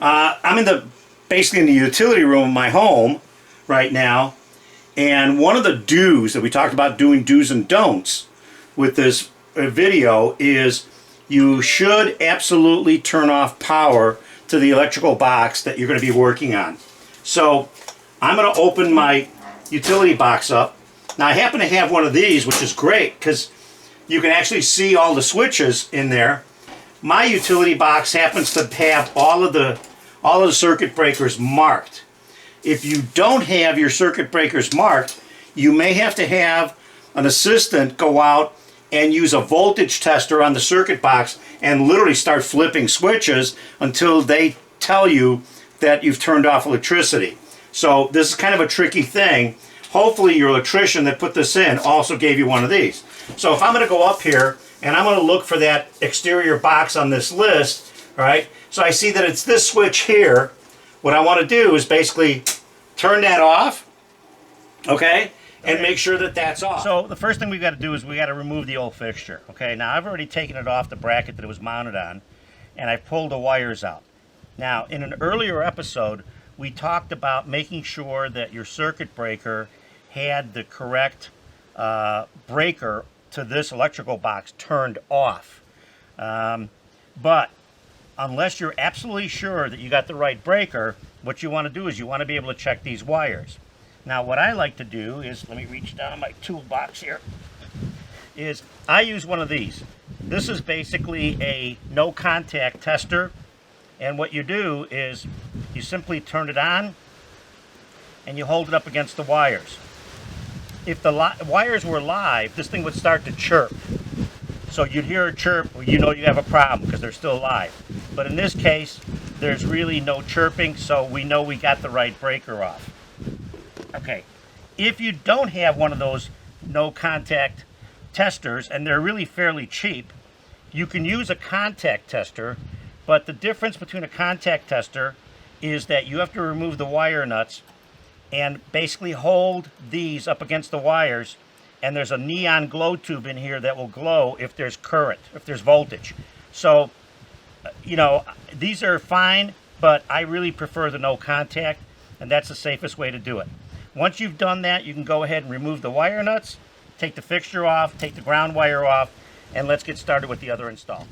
I'm basically in the utility room of my home right now, and one of the do's that we talked about, doing do's and don'ts with this video, is you should absolutely turn off power to the electrical box that you're going to be working on. So I'm going to open my utility box up. Now I happen to have one of these, which is great because you can actually see all the switches in there. My utility box happens to have all of the circuit breakers marked. If you don't have your circuit breakers marked, you may have to have an assistant go out and use a voltage tester on the circuit box and literally start flipping switches until they tell you that you've turned off electricity. So this is kind of a tricky thing. Hopefully your electrician that put this in also gave you one of these. So if I'm going to go up here and I'm going to look for that exterior box on this list, all right, so I see that it's this switch here. What I want to do is basically turn that off, okay, and make sure that that's off. So the first thing we've got to do is we got to remove the old fixture, okay? Now I've already taken it off the bracket that it was mounted on, and I've pulled the wires out. Now in an earlier episode, we talked about making sure that your circuit breaker had the correct breaker to this electrical box turned off. But unless you're absolutely sure that you got the right breaker, what you want to do is you want to be able to check these wires. Now what I like to do is, let me reach down my toolbox here, is I use one of these. This is basically a no contact tester, and what you do is you simply turn it on and you hold it up against the wires. If the wires were live, this thing would start to chirp. So you'd hear a chirp, well, you know you have a problem because they're still alive. But in this case, there's really no chirping, so we know we got the right breaker off. Okay, if you don't have one of those no contact testers, and they're really fairly cheap, you can use a contact tester, but the difference between a contact tester is that you have to remove the wire nuts and basically hold these up against the wires, and there's a neon glow tube in here that will glow if there's current, if there's voltage. So, you know, these are fine, but I really prefer the no contact, and that's the safest way to do it. Once you've done that, you can go ahead and remove the wire nuts, take the fixture off, take the ground wire off, and let's get started with the other install.